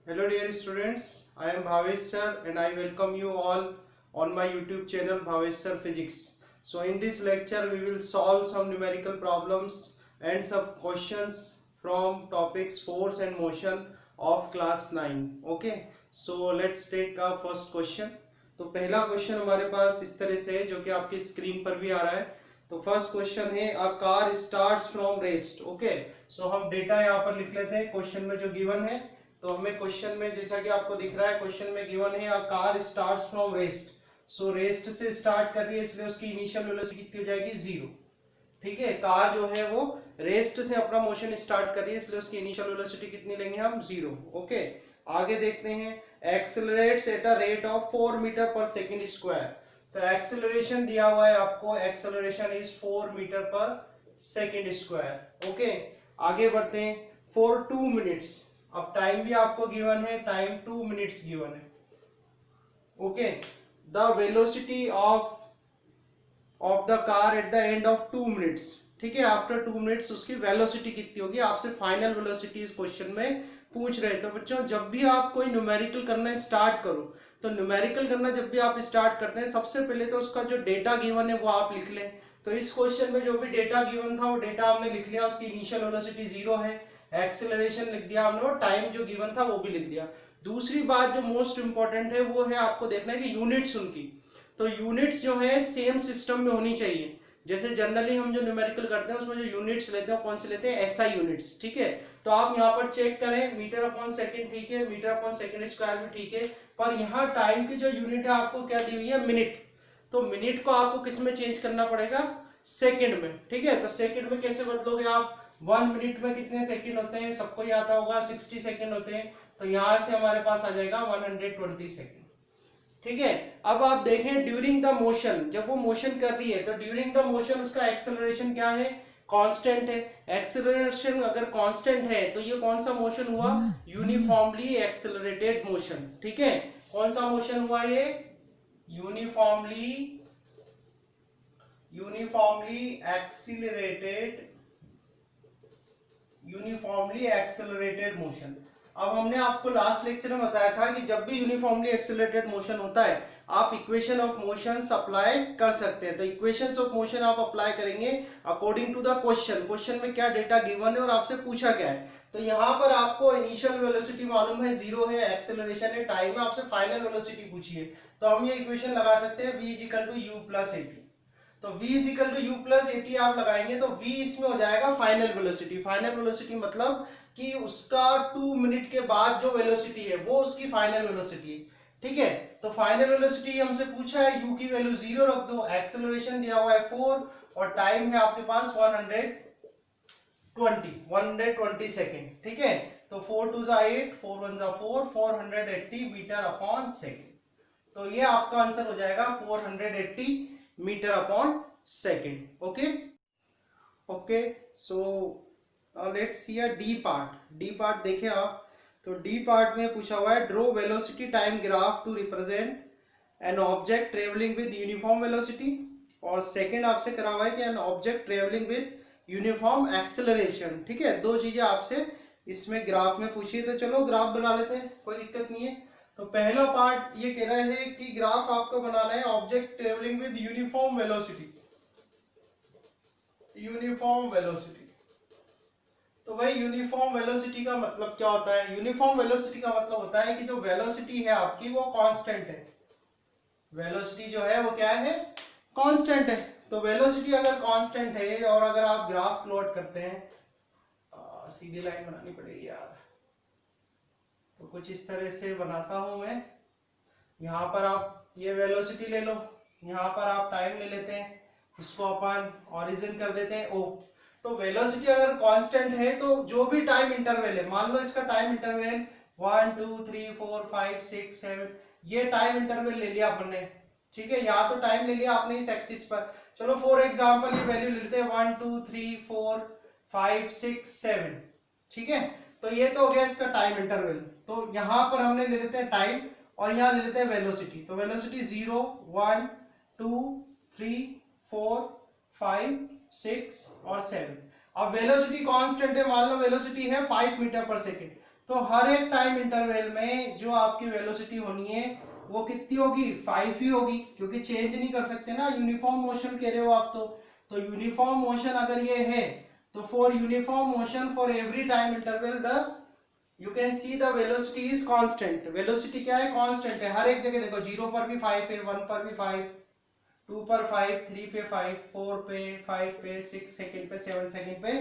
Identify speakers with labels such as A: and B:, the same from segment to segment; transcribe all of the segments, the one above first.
A: Hello dear students, I am Bhavesh sir and I welcome you all on my YouTube channel Bhavesh sir Physics. So in this lecture we will solve some numerical problems and some questions from topics force and motion of class 9. Okay, so let's take our first question. तो पहला question हमारे पास इस तरह से है जो कि आपकी स्क्रीन पर भी आ रहा है. तो फर्स्ट क्वेश्चन है a car starts from rest. Okay, so हम डेटा यहाँ पर लिख लेते हैं क्वेश्चन में जो गिवन है. तो हमें क्वेश्चन में जैसा कि आपको दिख रहा है क्वेश्चन में गिवन है a car starts from rest. So rest से स्टार्ट कर रही है इसलिए उसकी इनिशियल वेलोसिटी कितनी हो जाएगी? 0. ठीक है, कार जो है वो रेस्ट से अपना मोशन स्टार्ट कर रही है इसलिए उसकी इनिशियल वेलोसिटी कितनी लेंगे हम? 0. ओके, आगे देखते हैं. Accelerates at a rate of 4 metre per second square. तो एक्सेलरेशन दिया हुआ है आपको, acceleration is 4 metre per second square. Okay, आगे बढ़ते हैं. For 2 minutes. अब टाइम भी आपको गिवन है, टाइम 2 मिनट्स गिवन है. Okay, the velocity of the car at the end of 2 minutes. ठीक है, आफ्टर 2 मिनट्स उसकी वेलोसिटी कितनी होगी? आपसे फाइनल वेलोसिटी इस क्वेश्चन में पूछ रहे. तो बच्चों जब भी आप कोई न्यूमेरिकल करना स्टार्ट करो, तो न्यूमेरिकल करना जब भी आप स्टार्ट करते हैं सबसे पहले तो उसका जो डेटा गिवन है वो आप लिख लें. तो इस क्वेश्चन में जो भी डेटा गिवन था वो डेटा हमने लिख लिया. उसकी इनिशियल वेलोसिटी 0 है, एक्सेलरेशन लिख दिया हमने और टाइम जो गिवन था वो भी लिख दिया. दूसरी बात जो मोस्ट इंपॉर्टेंट है वो है आपको देखना है कि यूनिट्स उनकी. तो यूनिट्स जो है सेम सिस्टम में होनी चाहिए. जैसे जनरली हम जो न्यूमेरिकल करते हैं उसमें जो यूनिट्स लेते हैं कौन से लेते हैं? SI units. ठीक है, तो आप यहाँ पर चेक करें मीटर अपॉन सेकंड. ठीक है, मीटर अपॉन सेकंड स्क्वायर भी ठीक है, पर यहाँ टाइम की जो यूनिट है आपको क्या दी हुई है? मिनट. तो मिनट को आपको किस में चेंज करना पड़ेगा? सेकंड में. ठीक है, तो सेकंड में कैसे बदलोगे आप? 1 मिनट में कितने सेकंड होते हैं? सबको ही आता होगा, 60 सेकंड होते हैं. तो यहां से हमारे पास आ जाएगा 120 सेकंड. ठीक है, अब आप देखें ड्यूरिंग द मोशन, जब वो मोशन कर रही है तो ड्यूरिंग द मोशन उसका एक्सेलरेशन क्या है? कांस्टेंट है. एक्सेलरेशन अगर कांस्टेंट है तो ये कौन सा मोशन हुआ? Uniformly accelerated motion. ठीक है, कौन सा मोशन हुआ ये? Uniformly accelerated motion. अब हमने आपको लास्ट लेक्चर में बताया था कि जब भी यूनिफॉर्मली एक्सीलरेटेड मोशन होता है आप इक्वेशन ऑफ मोशंस अप्लाई कर सकते हैं. तो इक्वेशंस ऑफ मोशन आप अप्लाई करेंगे according to the question. Question में क्या डेटा गिवन है और आपसे पूछा क्या है. तो यहाँ पर आपको इनिशियल वेलोसिटी मालूम है 0 है, एक्सेलरेशन है, टाइम है, आपसे फाइनल वेलोसिटी पूछी है. तो हम ये इक्वेशन लगा सकते हैं v is equal to u plus at. तो v is equal to u plus at आप लगाएंगे तो v इसमें हो जाएगा फाइनल वेलोसिटी. फाइनल वेलोसिटी मतलब कि उसका 2 मिनट के बाद जो वेलोसिटी है वो उसकी फाइनल वेलोसिटी है. ठीक है, तो फाइनल वेलोसिटी हमसे पूछा है, u की वैल्यू 0 रख दो, एक्सेलरेशन दिया हुआ है 4 और टाइम है आपके पास 120 सेकेंड. ठीक है, तो 4 2 8, 4 1 4, 480 मीटर अपॉन सेकेंड. तो ये आपका आंसर हो जाएगा 480 metre upon second. Okay okay, so let's see a D part. D part देखें आप, तो डी पार्ट में पूछा हुआ है draw velocity time graph to represent an object travelling with uniform velocity. और सेकंड आपसे करा हुआ है कि an object travelling with uniform acceleration. ठीक है, दो चीजें आपसे इसमें ग्राफ में पूछी है. तो चलो ग्राफ बना लेते हैं, कोई दिक्कत नहीं है. तो पहला पार्ट ये कह रहा है कि ग्राफ आपको बनाना है object travelling with uniform velocity. Uniform velocity, तो भाई यूनिफॉर्म वेलोसिटी का मतलब क्या होता है? यूनिफॉर्म वेलोसिटी का मतलब होता है कि जो वेलोसिटी है आपकी वो कांस्टेंट है. वेलोसिटी जो है वो क्या है? कांस्टेंट है. तो वेलोसिटी अगर कांस्टेंट है और अगर आप ग्राफ प्लॉट करते हैं, सीधी लाइन बनानी पड़ेगी यार, तो कुछ इस तरह से बनाता हूं मैं. यहाँ पर आप ये वेलोसिटी ले लो, यहाँ पर आप टाइम ले लेते हैं, इसको अपन ओरिजिन कर देते हैं ओ. तो वेलोसिटी अगर कांस्टेंट है तो जो भी टाइम इंटरवल है, मान लो इसका टाइम इंटरवल 1 2 3 4 5 6 7, ये टाइम इंटरवल ले लिया अपन ने. ठीक है, यहाँ तो टाइम ले लिया आपने इस एक्सिस पर. चलो फॉर एग्जांपल ये वैल्यू ले लेते हैं 1 2 3 4 5 6 7. ठीक है, तो ये तो हो गया इसका टाइम इंटरवल. तो यहाँ पर हमने ले लेते हैं टाइम और यहाँ ले लेते हैं वेलोसिटी. तो वेलोसिटी 0 1 2 3 4 5 6 और 7. अब वेलोसिटी कांस्टेंट है, मान लो वेलोसिटी है 5 मीटर पर सेकेंड. तो हर एक टाइम इंटरवल में जो आपकी वेलोसिटी होनी है वो कितनी होगी, 5 ही होगी, क्योंकि चेंज नहीं कर सकते ना, यूनिफॉर्म मोशन कह रहे हो आप। तो यूनिफॉर्म मोशन अगर ये है तो for uniform motion for every time interval the you can see the velocity is constant. Velocity क्या है, कांस्टेंट है। हर एक जगह देखो, 0 पर भी 5 है, 1 पर भी 5, 2 पर 5, 3 पे 5, 4 पे 5 पे, 6 सेकंड पे, 7 सेकंड पे,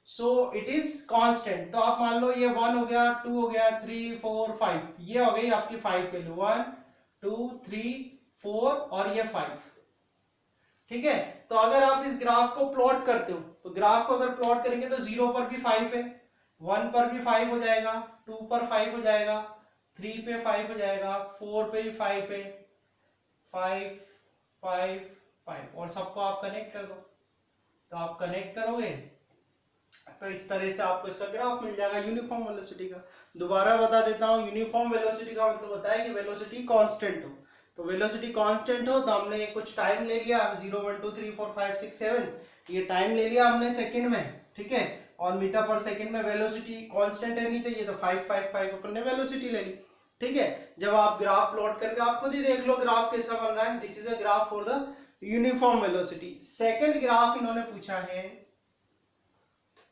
A: सो इट इज कांस्टेंट। तो आप मान लो ये 1 हो गया, 2 हो गया, 3 4 5, ये हो गई आपकी 5 वैल्यू, 1 2 3 4 और ये 5। ठीक है, तो अगर आप इस ग्राफ को प्लॉट करते हो तो ग्राफ को अगर प्लॉट करेंगे तो 0 पर भी 5 है, 1 पर भी 5 हो जाएगा, 2 पर 5 हो जाएगा, 3 पे 5 हो जाएगा, 4 पे भी 5 है, 5 5 5, और सबको आप कनेक्ट कर दो। तो आप कनेक्ट करोगे तो इस तरह से आपको इसका ग्राफ मिल जाएगा यूनिफॉर्म वेलोसिटी का। दोबारा बता देता हूँ, यूनिफॉर्म वेलोसिटी का मतलब होता है कि वेलोसिटी कांस्टेंट हो। तो वेलोसिटी कांस्टेंट हो तो हमने कुछ टाइम ले लिया, 0 1 2 3 4 5 6 7, ये टाइम ले लिया हमने सेकंड में, ठीक है, और मीटर पर सेकंड में वेलोसिटी कांस्टेंट रहनी चाहिए, तो 5 5 5 अपन ने वेलोसिटी ले ली। ठीक है, जब आप ग्राफ प्लॉट करके आप खुद ही देख लो ग्राफ कैसा बन रहा है। This is a graph for the uniform velocity. Second graph इन्होंने पूछा है,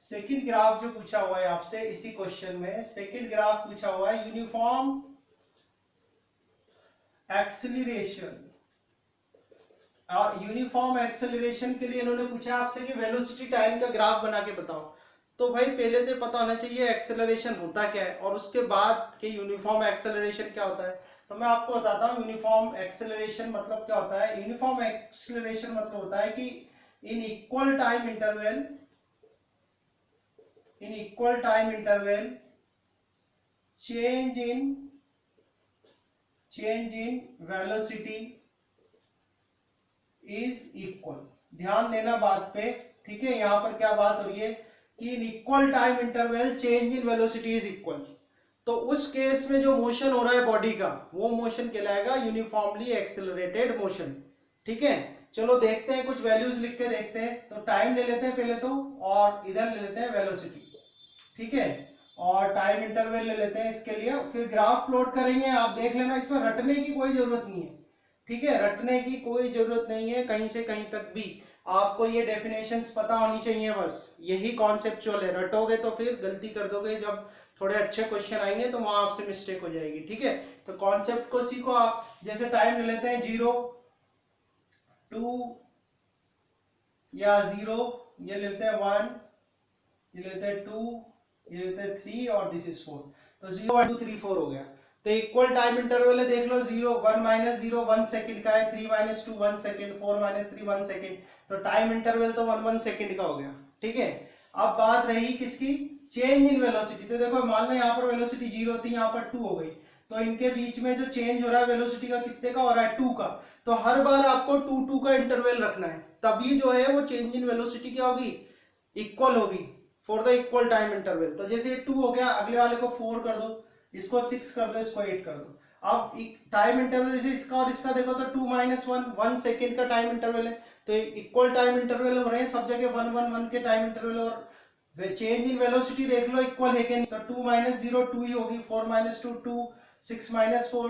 A: सेकंड ग्राफ जो पूछा हुआ है आपसे इसी क्वेश्चन में, सेकंड ग्राफ पूछा हुआ है यूनिफॉर्म एक्सेलरेशन। और यूनिफॉर्म एक्सेलरेशन के लिए इन्होंने पूछा आपसे कि वेलोसिटी टाइम का ग्राफ बना के बताओ। तो भाई पहले तो पता होना चाहिए एक्सेलरेशन होता क्या है, और उसके बाद कि यूनिफॉर्म एक्सेलरेशन क्या होता है। तो मैं आपको बताता हूँ यूनिफॉर्म एक्सेलरेशन मतलब क्या होता है। यूनिफॉर्म एक्सेलरेशन मतलब होता है कि in equal time interval, in equal time interval change in velocity is equal। ध्यान देना बात पे, ठीक है, यहां पर क्या बात हो रही है कि in equal time interval change in velocity is equal. तो उस केस में जो मोशन हो रहा है बॉडी का वो मोशन कहलाएगा यूनिफॉर्मली एक्सेलरेटेड मोशन। ठीक है, चलो देखते हैं, कुछ वैल्यूज लिख के देखते हैं। तो टाइम ले लेते हैं पहले तो, और इधर ले लेते हैं वेलोसिटी, ठीक है, और टाइम इंटरवल ले लेते हैं इसके लिए, फिर ग्राफ प्लॉट करेंगे। आप देख लेना, इसमें रटने की कोई जरूरत नहीं है, ठीक है, रटने की कोई जरूरत नहीं है कहीं से कहीं तक भी। आपको ये डेफिनेशंस पता होनी चाहिए, बस यही कॉन्सेप्चुअल है। रटोगे तो फिर गलती कर दोगे, जब थोड़े अच्छे क्वेश्चन आएंगे तो वहां आपसे मिस्टेक हो जाएगी। ठीक है, तो कॉन्सेप्ट को सीखो आप। जैसे टाइम ले लेते हैं 0 2 या 0, ये लेते हैं 1, ये लेते हैं 2, ये लेते हैं 3, और दिस इज 4। तो 0 1 2 3 4 हो गया। तो इक्वल टाइम इंटरवल है, देख लो, 0 1 माइनस 0 1 सेकंड का है, 3 माइनस 2 1 सेकंड, 4 माइनस 3 1 सेकंड। तो टाइम इंटरवल तो 1 1 सेकंड का हो गया। ठीक है, अब बात रही किसकी, चेंज इन वेलोसिटी। तो देखो, मान लो यहाँ पर वेलोसिटी 0 थी, यहाँ पर 2 हो गई, तो इनके बीच में जो चेंज हो रहा है वेलोसिटी का कितने का हो रहा है, 2 का। तो हर बार आपको 2 2 का इंटरवल रखना है, तभी जो है वो चेंज इन वेलोसिटी क्या होगी, इक्वल होगी for the equal time interval. तो जैसे 2 हो गया, अगले वाले को 4 कर दो, इसको 6 कर दो, इसको 8 कर दो। अब टाइम इंटरवल जैसे इसका और इसका देखो तो 2 माइनस 1 1 सेकेंड का टाइम इंटरवल है, तो इक्वल टाइम इंटरवल हो रहे हैं सब जगह, 1 1 1 के टाइम इंटरवल। और चेंज इन वेलोसिटी देख लो इक्वल है कि नहीं, तो 2 माइनस 0 2 ही होगी, 4 माइनस 2 2, 6 माइनस 4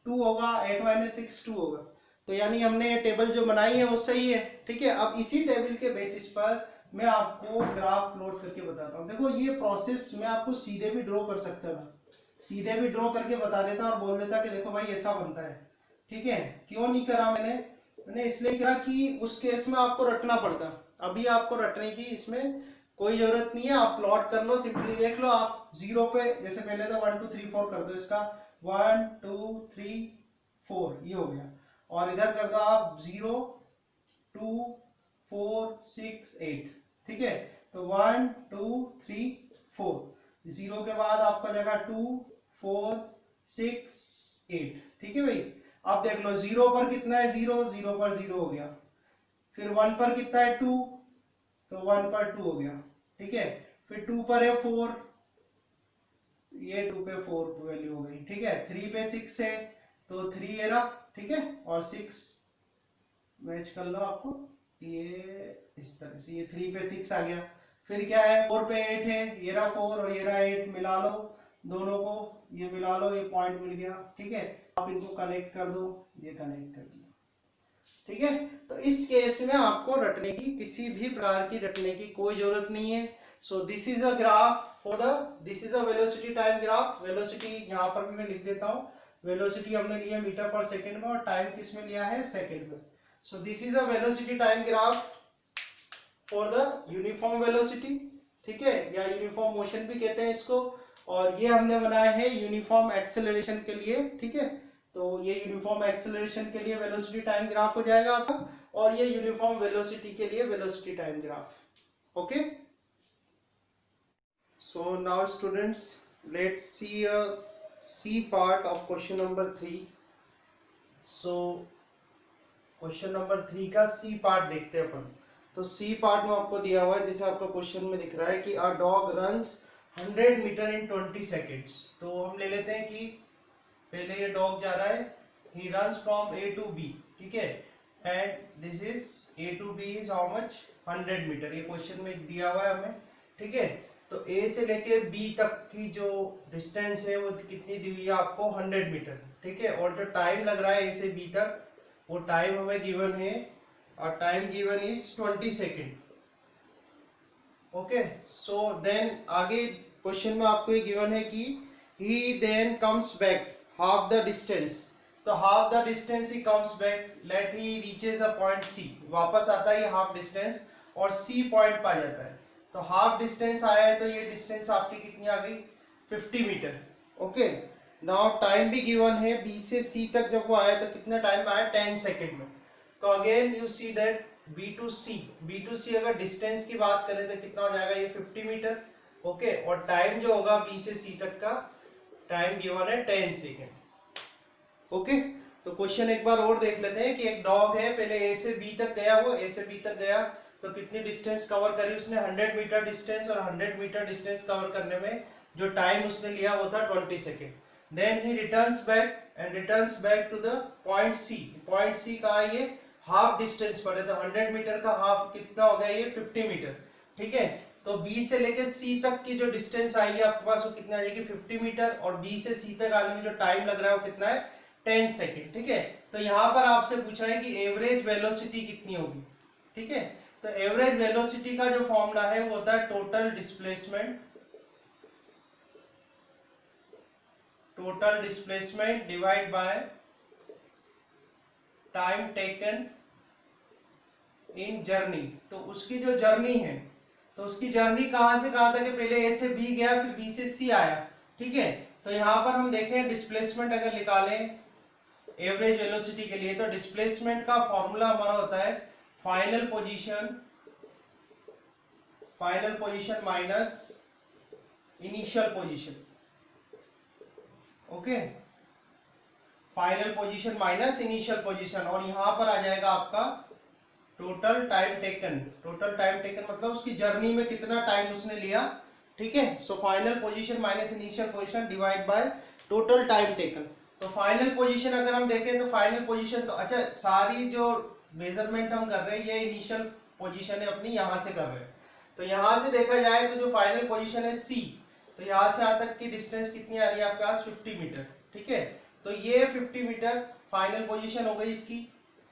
A: 2 होगा, 8 माइनस 6 2 होगा। तो यानी हमने ये टेबल जो बनाई है वो सही है। ठीक है, अब इसी टेबल के बेसिस पर मैं आपको ग्राफ प्लॉट करके बताता हूँ। देखो, ये प्रोसेस मैं आपको सीधे भी ड्रॉ कर सकता था, सीधे भी ड्रॉ करके बता देता और बोल देता कि देखो भाई ऐसा बनता है। ठीक है, क्यों नहीं करा मैंने इसलिए करा कि उस केस में आपको रटना पड़ता, अभी आपको रटने की इसमें कोई जरूरत नहीं है। आप प्लॉट कर लो, सिंपली देख लो। आप 0 पे जैसे पहले तो 1 2 3 4 कर दो, इसका 1 2 3 4 ये हो गया, और इधर कर दो आप 0 2 4 6 8। ठीक है, तो 1 2 3 4, 0 के बाद आपका जगह 2 4 6 8। ठीक है भाई, अब देख लो 0 पर कितना है, 0 0 पर 0 हो गया, फिर 1 पर कितना है 2, तो 1 पर 2 हो गया। ठीक है, फिर 2 पर है 4, ये 2 पे 4 वैल्यू हो गई। ठीक है, 3 पे 6 है, तो 3 ये रहा। ठीक है, और 6 मैच कर लो आपको, ये इस तरह से, ये 3 पे 6 आ गया। फिर क्या है, 4 पे 8 है, ये रहा 4 और ये रहा 8, मिला लो, दोनों को ये मिला लो, ये पॉइंट मिल गया, ठीक है। आप इनको कनेक्ट कर दो, ये कनेक्ट कर दिया, ठीक है। तो इस केस में आपको रटने की, किसी भी प्रकार की रटने की कोई जरूरत नहीं है। सो this is a graph for the, this is a velocity time graph. Velocity यहाँ पर भी मैं लिख देता हूँ, वेलोसिटी हमने लिया मीटर पर सेकंड में और टाइम किस में लिया है, सेकंड में। So this is a velocity time graph for the uniform velocity, ठीक है, या यूनिफॉर्म मोशन भी कहते हैं इसको। और ये हमने बनाया है यूनिफॉर्म एक्सेलरेशन के लिए, ठीक है। तो ये यूनिफॉर्म एक्सेलरेशन के लिए वेलोसिटी टाइम ग्राफ हो जाएगा आपका, और ये यूनिफॉर्म वेलोसिटी के लिए velocity time graph, okay. So now students, let's see a C part of question number 3। So question number 3 का सी पार्ट देखते हैं अपन। तो सी पार्ट में आपको दिया हुआ है, जैसे आपका क्वेश्चन में दिख रहा है कि a dog runs 100 metre in 20 seconds. तो हम ले लेते हैं कि पहले ये डॉग जा रहा है, he runs from A to B, ठीक है, and this is A to B is how much, 100 metre. ये क्वेश्चन में दिया हुआ है हमें, ठीक है। तो ए से लेके बी तक की जो डिस्टेंस है वो कितनी दी हुई है आपको, 100 मीटर, ठीक है। और जो टाइम लग रहा है ए से बी तक, वो टाइम हमें गिवन है, और time given is 20 second, okay. So then आगे क्वेश्चन में आपको ये गिवन है कि he then comes back half the distance। तो half the distance he comes back, let he reaches a point C। वापस आता है ये हाफ डिस्टेंस और C पॉइंट पा जाता है। तो हाफ डिस्टेंस आया है, तो ये डिस्टेंस आपकी कितनी आ गई, 50 मीटर, ओके। नाउ टाइम भी गिवन है, B से C तक जब वो आया तो कितना टाइम आया, 10 सेकेंड में। तो again you see that B to C अगर डिस्टेंस की बात करें तो कितना हो जाएगा, ये 50 मीटर, ओके। और टाइम जो होगा B से C तक का टाइम गिवन है 10 सेकेंड, ओके। तो क्वेश्चन एक बार और देख लेते हैं कि एक डॉग है, पहले ए से बी तक गया, वो ए से बी तक गया, तो कितनी डिस्टेंस कवर करी उसने, 100 मीटर डिस्टेंस, और 100 मीटर डिस्टेंस कवर करने में जो टाइम उसने लिया वो था 20 second. Then he returns back and returns back to the point C. Point C कहा, ये हाफ डिस्टेंस पर है, तो 100 मीटर का हाफ कितना हो गया, ये 50 मीटर, ठीक है। तो B से लेके C तक की जो डिस्टेंस आई है आपके पास वो कितना आ जाएगी, 50 मीटर, और B से C तक आने में जो टाइम लग रहा है वो कितना है, 10 सेकेंड, ठीक है। तो यहाँ पर आपसे पूछा है कि एवरेज वेलोसिटी कितनी होगी, ठीक है। तो एवरेज वेलोसिटी का जो फॉर्मूला है वो होता है total displacement divide by time taken in journey. तो उसकी जो जर्नी है, तो उसकी जर्नी कहां से कहां तक है, पहले ए से बी गया, फिर बी से सी आया, ठीक है। तो यहां पर हम देखें डिस्प्लेसमेंट अगर निकालें एवरेज वेलोसिटी के लिए, तो डिस्प्लेसमेंट का फॉर्मूला हमारा होता है final position minus initial position, okay. Final position minus initial position, और यहां पर आ जाएगा आपका टोटल टाइम टेकन मतलब उसकी जर्नी में कितना टाइम उसने लिया, ठीक है। So final position minus initial position divide by total time taken. तो फाइनल पोजीशन अगर हम देखें तो फाइनल पोजीशन, तो अच्छा सारी जो मेजरमेंट हम कर रहे हैं ये इनिशियल पोजीशन है अपनी, यहां से कर रहे हैं। तो यहां से देखा जाए तो जो फाइनल पोजीशन है C, तो यहां से यहां तक की डिस्टेंस कितनी आ रही है आपके पास, 50 मीटर, ठीक है। तो ये 50 मीटर फाइनल पोजीशन हो गई इसकी,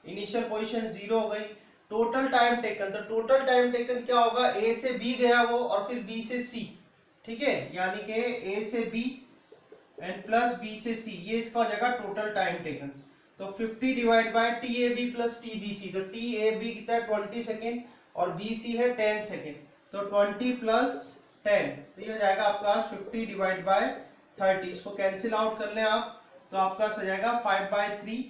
A: इनिशियल पोजीशन 0 हो गई। टोटल टाइम टेकन, तो टोटल टाइम टेकन क्या होगा, ए से बी गया वो और फिर बी से सी, ठीक है, यानी कि ए से बी एंड प्लस बी से सी, ये इसका हो जाएगा टोटल टाइम टेकन। तो 50 divide by T A B plus T B C, तो टी ए बी कितना है 20 सेकेंड और बी सी है 10 सेकेंड, तो 20 प्लस 10, तो ये हो जाएगा आपके पास 50 डिवाइड बाय 30। इसको कैंसिल आउट कर लें आप, तो आपका आ जाएगा 5/3।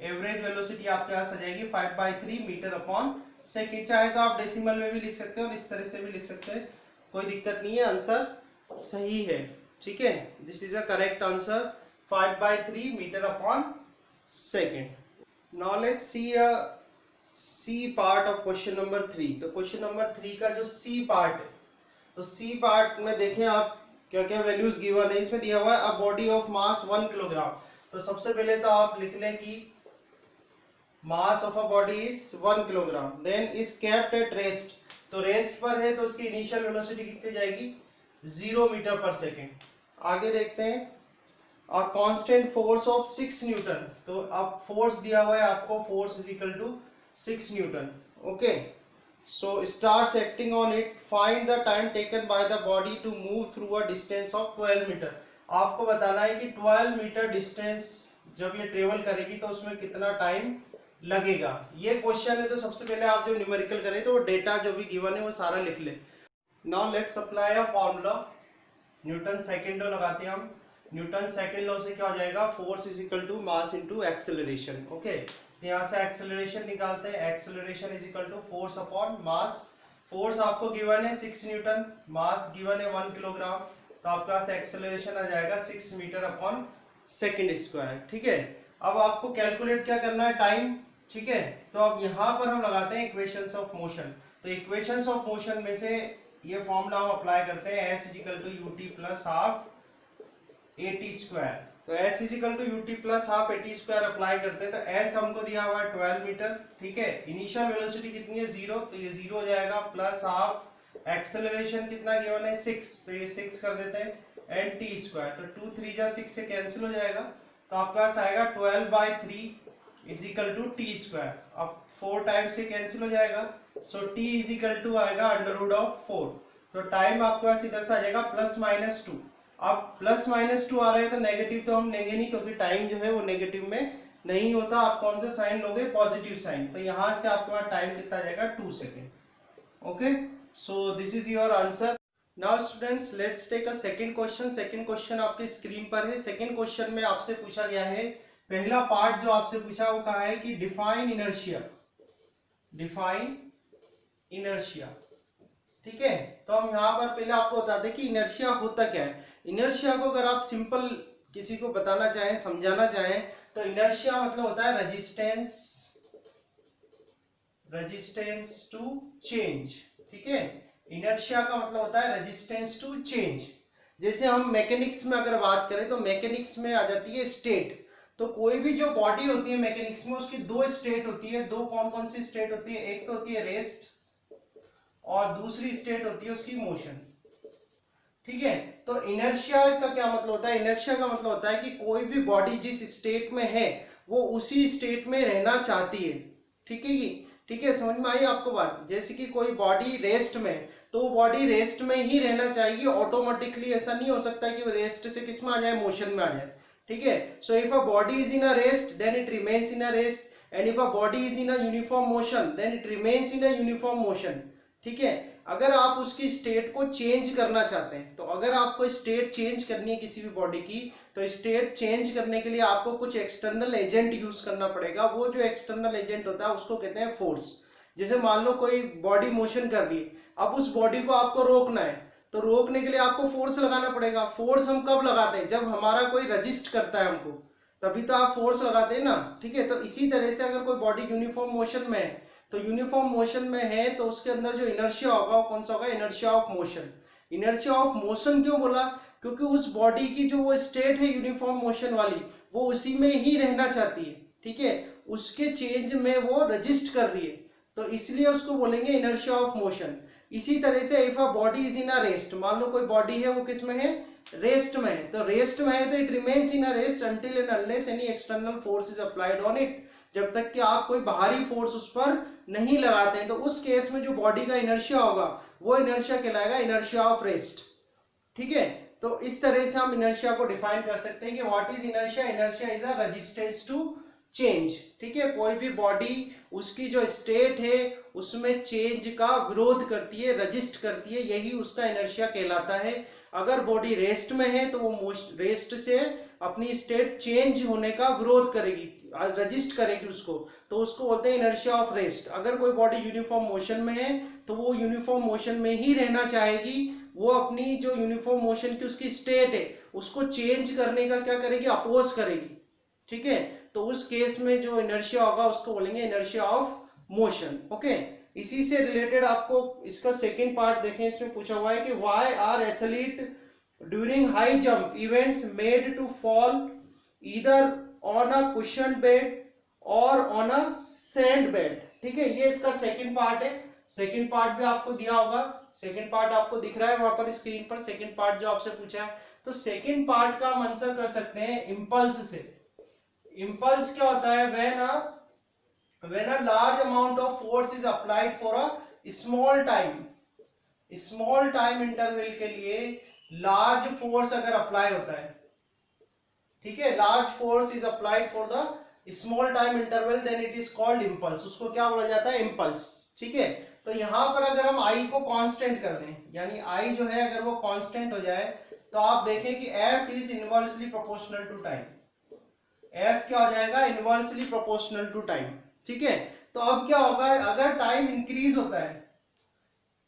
A: एवरेज वेलोसिटी आपके पास आ जाएगी 5/3 मीटर अपॉन सेकेंड। चाहे तो आप डेसिमल में भी लिख सकते हो और इस तरह से भी लिख सकते हैं, कोई दिक्कत नहीं है, आंसर सही है, ठीक है। This is a correct answer, 5/3 metre upon second. Now let's see a C part of question number 3। तो क्वेश्चन नंबर 3 का जो सी पार्ट है, तो सी पार्ट में देखें आप क्या क्या वैल्यूज गिवन है। इसमें दिया हुआ है a body of mass 1 kilogram. तो सबसे पहले तो आप लिख लें कि mass of a body is 1 kilogram, then is kept at rest. तो रेस्ट पर है तो उसकी इनिशियल वेलोसिटी कितनी जाएगी, 0 मीटर पर सेकेंड। आगे देखते हैं, a constant force of 6 newton. तो अब फोर्स दिया हुआ है आपको, force is equal to 6 newton. Okay, so stars acting on it, find the time taken by the body to move through a distance of 12 metre. आपको बताना है कि 12 मीटर डिस्टेंस जब ये ट्रेवल करेगी तो उसमें कितना टाइम लगेगा। ये क्वेश्चन है, तो सबसे पहले आप जो न्यूमेरिकल करें तो वो डेटा जो भी गिवन है वो सारा लिख ले। Now let's apply a formula, Newton second law लगाते हैं हम। न्यूटन सेकंड लॉ से क्या हो जाएगा, force is equal to mass into acceleration. Okay, तो यहाँ से एक्सेलरेशन निकालते हैं, acceleration is equal to force upon mass. Force आपको गिवन है 6 न्यूटन, मास गिवन है 1 किलोग्राम, तो आपके पास एक्सेलरेशन आ जाएगा 6 मीटर अपॉन सेकेंड स्क्वायर। ठीक है, अब आपको कैलकुलेट क्या करना है, टाइम। ठीक है, तो अब यहाँ पर हम लगाते हैं इक्वेशंस ऑफ मोशन। तो इक्वेशंस ऑफ मोशन में से ये फॉर्मूला हम अप्लाई करते हैं, s is equal to U T plus half A T square. तो s is equal to U T plus half A T square apply करते हैं, तो s हमको दिया हुआ है 12 मीटर। ठीक है, इनिशियल वेलोसिटी कितनी है 0, तो ये 0 हो जाएगा, प्लस हाफ एक्सेलरेशन कितना गिवन है 6, तो ये 6 कर देते हैं, एंड टी स्क्वायर, तो 2 3 जा 6 से कैंसिल हो जाएगा, तो आपके पास आएगा 12/3 is equal to T square. अब 4 टाइम्स से कैंसिल हो जाएगा, so t is equal to आएगा अंडर रूट ऑफ 4। तो टाइम आपके पास इधर से आ जाएगा +-2। अब +-2 आ रहे हैं तो नेगेटिव तो हम लेंगे नहीं, क्योंकि टाइम जो है वो नेगेटिव में नहीं होता। आप कौन सा साइन लोगे, पॉजिटिव साइन, तो यहां से आपके पास टाइम कितना आ जाएगा 2 second. Okay, so this is your answer. Now students, let's take a second question. Second question आपकी स्क्रीन पर है। सेकंड क्वेश्चन में आपसे पूछा गया है, पहला पार्ट जो आपसे पूछा वो कहा है कि डिफाइन इनर्शिया, डिफाइन इनर्शिया। ठीक है, तो हम यहाँ पर पहले आपको बताते हैं कि इनर्शिया होता क्या है। इनर्शिया को अगर आप सिंपल किसी को बताना चाहें, समझाना चाहें, तो इनर्शिया मतलब होता है रेजिस्टेंस, रेजिस्टेंस टू चेंज। ठीक है, इनर्शिया का मतलब होता है रेजिस्टेंस टू चेंज। जैसे हम मैकेनिक्स में अगर बात करें तो मैकेनिक्स में आ जाती है स्टेट। तो कोई भी जो बॉडी होती है मैकेनिक्स में, उसकी दो स्टेट होती है। दो कौन कौन सी स्टेट होती है, एक तो होती है रेस्ट और दूसरी स्टेट होती है उसकी मोशन। ठीक है, तो इनर्शिया का क्या मतलब होता है, इनर्शिया का मतलब होता है कि कोई भी बॉडी जिस स्टेट में है वो उसी स्टेट में रहना चाहती है। ठीक है, ठीक है, समझ में आई आपको बात। जैसे कि कोई बॉडी रेस्ट में, तो बॉडी रेस्ट में ही रहना चाहिए ऑटोमेटिकली, ऐसा नहीं हो सकता कि वो रेस्ट से किस में आ जाए, मोशन में आ जाए। ठीक है, so if a body is in a rest then it remains in a rest, and if a body is in a uniform motion then it remains in a uniform motion. ठीक है, अगर आप उसकी state को change करना चाहते हैं, तो अगर आपको स्टेट चेंज करनी है किसी भी बॉडी की, तो स्टेट चेंज करने के लिए आपको कुछ एक्सटर्नल एजेंट यूज करना पड़ेगा। वो जो एक्सटर्नल एजेंट होता है उसको कहते हैं फोर्स। जैसे मान लो कोई बॉडी मोशन कर रही है, अब उस बॉडी को आपको रोकना है, तो रोकने के लिए आपको फोर्स लगाना पड़ेगा। फोर्स हम कब लगाते हैं, जब हमारा कोई रजिस्ट करता है हमको, तभी तो आप फोर्स लगाते हैं ना। ठीक है, तो इसी तरह से अगर कोई बॉडी यूनिफॉर्म मोशन में है, तो यूनिफॉर्म मोशन में है तो उसके अंदर जो इनर्शिया होगा वो कौन सा होगा, inertia of motion. Inertia of motion क्यों बोला, क्योंकि उस बॉडी की जो वो स्टेट है यूनिफॉर्म मोशन वाली, वो उसी में ही रहना चाहती है। ठीक है, उसके चेंज में वो रजिस्ट कर रही है, तो इसलिए उसको बोलेंगे इनर्शिया ऑफ मोशन। इसी तरह से if a body is in a rest, मान लो कोई बॉडी है वो किस में है, रेस्ट में है, तो रेस्ट में है तो it remains in a rest until and unless any external force is applied on it, जब तक कि आप कोई बाहरी फोर्स उस पर नहीं लगाते हैं। तो उस केस में जो बॉडी का इनर्शिया होगा वो इनर्शिया कहलाएगा इनर्शिया ऑफ रेस्ट। ठीक है, तो इस तरह से हम इनर्शिया को डिफाइन कर सकते हैं कि what is inertia, inertia is a resistance to change. ठीक है, कोई भी बॉडी उसकी जो स्टेट है उसमें चेंज का विरोध करती है, रजिस्ट करती है, यही उसका इनर्शिया कहलाता है। अगर बॉडी रेस्ट में है तो वो रेस्ट से अपनी स्टेट चेंज होने का विरोध करेगी, रजिस्ट करेगी उसको, तो उसको बोलते हैं इनर्शिया ऑफ रेस्ट। अगर कोई बॉडी यूनिफॉर्म मोशन में है तो वो यूनिफॉर्म मोशन में ही रहना चाहेगी, वो अपनी जो यूनिफॉर्म मोशन की उसकी स्टेट है उसको चेंज करने का क्या करेगी, अपोज करेगी। ठीक है, तो उस केस में जो इनर्शिया होगा उसको बोलेंगे इनर्शिया ऑफ मोशन। ओके, इसी से रिलेटेड आपको इसका सेकंड पार्ट देखें, इसमें पूछा हुआ है कि why are athlete during high jump events made to fall either on a cushion bed और ऑन अ सैंड बेड। ठीक है, ये इसका सेकंड पार्ट है। सेकंड पार्ट भी आपको दिया होगा, सेकंड पार्ट आपको दिख रहा है वहां पर स्क्रीन पर, सेकंड पार्ट जो आपसे पूछा है। तो सेकंड पार्ट का हम आंसर कर सकते हैं इंपल्स से। इंपल्स क्या होता है? when a large amount of force is applied for a small time interval के लिए लार्ज फोर्स अगर अप्लाई होता है, ठीक है, large force is applied for the small time interval, then it is called impulse. उसको क्या बोला जाता है? इंपल्स। ठीक है, तो यहां पर अगर हम आई को कांस्टेंट कर दें, यानी आई जो है अगर वो कांस्टेंट हो जाए, तो आप देखें कि F is inversely proportional to time. F क्या हो जाएगा? Inversely proportional to time. ठीक है, तो अब क्या होगा? अगर टाइम इंक्रीज होता है,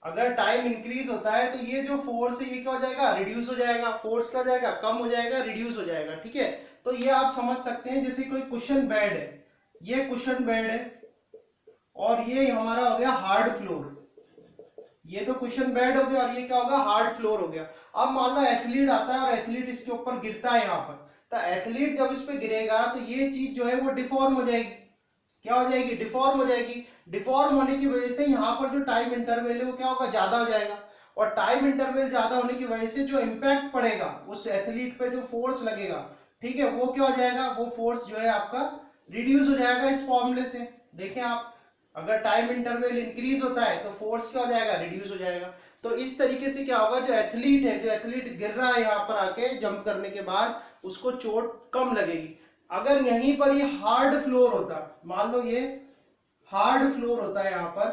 A: अगर टाइम इंक्रीज होता है तो ये जो फोर्स है ये क्या हो जाएगा? रिड्यूस हो जाएगा। फोर्स क्या हो जाएगा? कम हो जाएगा, रिड्यूस हो जाएगा। ठीक है, तो ये आप समझ सकते हैं जैसे कोई कुशन बेड है, ये कुशन बेड है और ये हमारा हो गया हार्ड फ्लोर। ये तो कुशन बेड हो गया और ये क्या होगा? हार्ड फ्लोर हो गया। अब मान लो एथलीट आता है और एथलीट इसके ऊपर गिरता है यहाँ पर, तो एथलीट जब इस पे गिरेगा तो ये चीज जो है वो डिफॉर्म हो जाएगी। क्या हो जाएगी? डिफॉर्म हो जाएगी। डिफॉर्म होने की वजह से यहाँ पर जो टाइम इंटरवल है वो क्या होगा? ज्यादा हो जाएगा। और टाइम इंटरवल ज्यादा होने की वजह से जो इम्पैक्ट पड़ेगा उस एथलीट पे, जो फोर्स लगेगा, ठीक है, वो क्या हो जाएगा? वो फोर्स जो है आपका रिड्यूस हो जाएगा इस फॉर्मूले से। देखें आप, अगर टाइम इंटरवल इंक्रीज होता है तो फोर्स क्या हो जाएगा? रिड्यूस हो जाएगा। तो इस तरीके से क्या होगा? जो एथलीट है, जो एथलीट गिर रहा है यहाँ पर आके जंप करने के बाद, उसको चोट कम लगेगी। अगर यहीं पर ये हार्ड फ्लोर होता, मान लो ये हार्ड फ्लोर होता है यहाँ पर,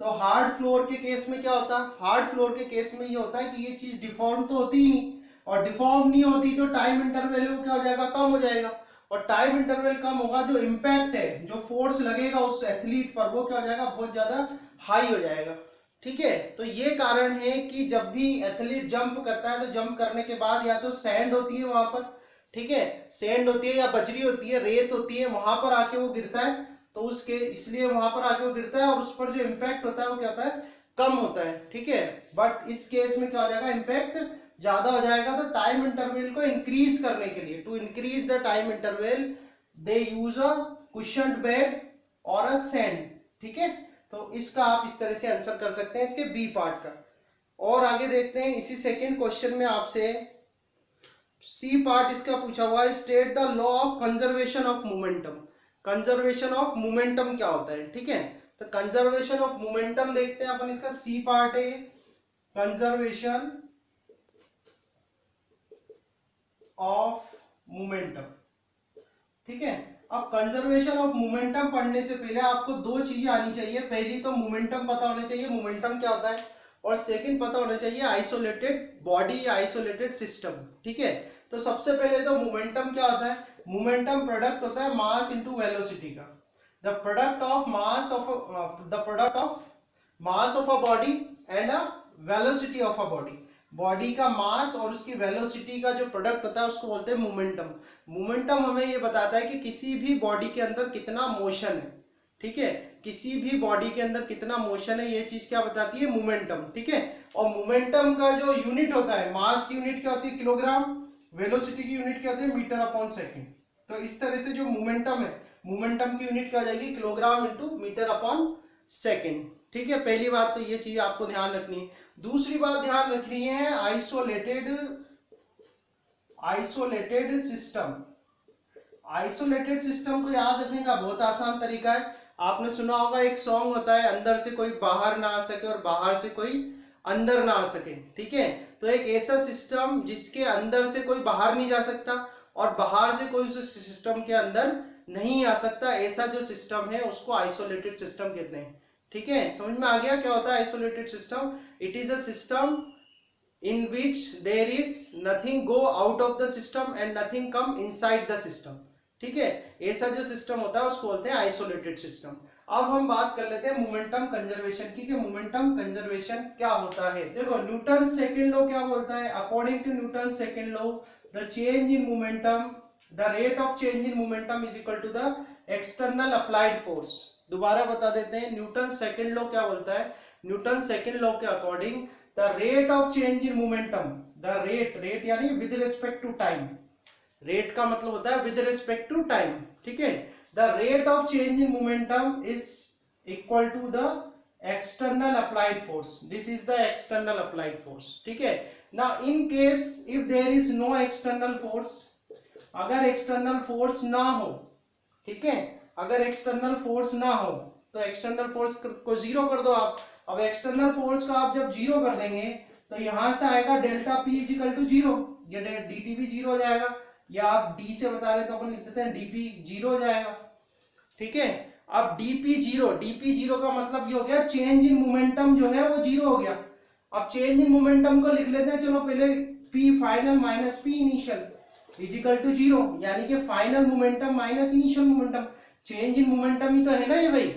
A: तो हार्ड फ्लोर के केस में क्या होता है? हार्ड फ्लोर के केस में ये होता है कि ये चीज डिफॉर्म तो होती ही नहीं, और डिफॉर्म नहीं होती तो टाइम इंटरवल है वो क्या हो जाएगा? कम हो जाएगा। और टाइम इंटरवल कम होगा, जो इम्पैक्ट है, जो फोर्स लगेगा उस एथलीट पर, वो क्या हो जाएगा? बहुत ज्यादा हाई हो जाएगा। ठीक है, तो ये कारण है कि जब भी एथलीट जंप करता है तो जंप करने के बाद या तो सैंड होती है वहां पर, ठीक है, सैंड होती है या बजरी होती है, रेत होती है, वहां पर आके वो गिरता है, तो उसके इसलिए वहां पर आके वो गिरता है और उस पर जो इम्पैक्ट होता है वो क्या होता है? कम होता है। ठीक है, बट इस केस में क्या हो जाएगा? इम्पैक्ट ज्यादा हो जाएगा। तो टाइम इंटरवल को इंक्रीज करने के लिए, to increase the time interval, they use a cushioned bed और अ सैंड। ठीक है, तो इसका आप इस तरह से आंसर कर सकते हैं इसके बी पार्ट का। और आगे देखते हैं इसी सेकेंड क्वेश्चन में आपसे सी पार्ट इसका पूछा हुआ है, state the law of conservation of momentum. Conservation of momentum क्या होता है? ठीक है, तो कंजर्वेशन ऑफ मोमेंटम देखते हैं अपन, इसका सी पार्ट है कंजर्वेशन ऑफ मोमेंटम। ठीक है, अब कंजर्वेशन ऑफ मोमेंटम पढ़ने से पहले आपको दो चीजें आनी चाहिए। पहली तो मोमेंटम पता होना चाहिए, मोमेंटम क्या होता है, और सेकंड पता होना चाहिए आइसोलेटेड बॉडी या आइसोलेटेड सिस्टम। ठीक है, तो सबसे पहले तो मोमेंटम क्या होता है? मोमेंटम प्रोडक्ट होता है मास इनटू वेलोसिटी का। The product of mass of a body and a velocity of a body. Body का मास और उसकी वेलोसिटी का जो प्रोडक्ट होता है उसको बोलते हैं मोमेंटम। मोमेंटम हमें ये बताता है कि किसी भी बॉडी के अंदर कितना मोशन है। ठीक है, किसी भी बॉडी के अंदर कितना मोशन है, ये चीज क्या बताती है? मोमेंटम। ठीक है, और मोमेंटम का जो यूनिट होता है, मास की यूनिट क्या होती है? किलोग्राम, वेलोसिटी की यूनिट क्या होती है? Metre upon second. तो इस तरह से जो मोमेंटम है, मोमेंटम की यूनिट क्या हो जाएगी? Kilogram into metre upon second. ठीक है, पहली बात तो ये चीज आपको ध्यान रखनी है। दूसरी बात ध्यान रखनी है आइसोलेटेड सिस्टम। आइसोलेटेड सिस्टम को याद रखने का बहुत आसान तरीका है। आपने सुना होगा एक सॉन्ग होता है, अंदर से कोई बाहर ना आ सके और बाहर से कोई अंदर ना आ सके। ठीक है, तो एक ऐसा सिस्टम जिसके अंदर से कोई बाहर नहीं जा सकता और बाहर से कोई उस सिस्टम के अंदर नहीं आ सकता, ऐसा जो सिस्टम है उसको आइसोलेटेड सिस्टम कहते हैं। ठीक है, समझ में आ गया क्या होता है isolated system? It is a system in which there is nothing go out of the system and nothing come inside the system। ठीक है, ऐसा जो सिस्टम होता है उसको बोलते हैं आइसोलेटेड सिस्टम। अब हम बात कर लेते हैं मोमेंटम कंजर्वेशन की, कि मोमेंटम कंजर्वेशन क्या होता है। देखो न्यूटन सेकंड लॉ क्या बोलता है? According to Newton second law, the change in momentum, the rate of change in momentum is equal to the external applied force. दोबारा बता देते हैं, न्यूटन सेकंड लॉ क्या बोलता है? न्यूटन सेकंड लॉ के according the rate of change in momentum, the rate यानी with respect to time, rate का मतलब होता है विद रिस्पेक्ट टू टाइम। ठीक है, the rate of change in momentum is equal to the external applied force, this is the external applied force, ठीक है ना। In case if there is no external force, अगर external force ना हो, ठीक है, अगर एक्सटर्नल फोर्स ना हो तो एक्सटर्नल फोर्स को जीरो कर दो आप। अब एक्सटर्नल फोर्स का आप जब जीरो कर देंगे तो यहां से आएगा delta P is equal to zero, ये dt भी जीरो हो जाएगा, या आप d से बता रहे तो अपन लिख देते हैं dp जीरो हो जाएगा, ठीक है। अब dp जीरो का मतलब ये हो गया चेंज इन मोमेंटम जो है वो जीरो हो गया। अब चेंज इन मोमेंटम को लिख लेते हैं, चलो पहले p final minus p initial is equal to zero, यानी कि final momentum minus initial momentum, change in momentum ही तो है ना ये भाई,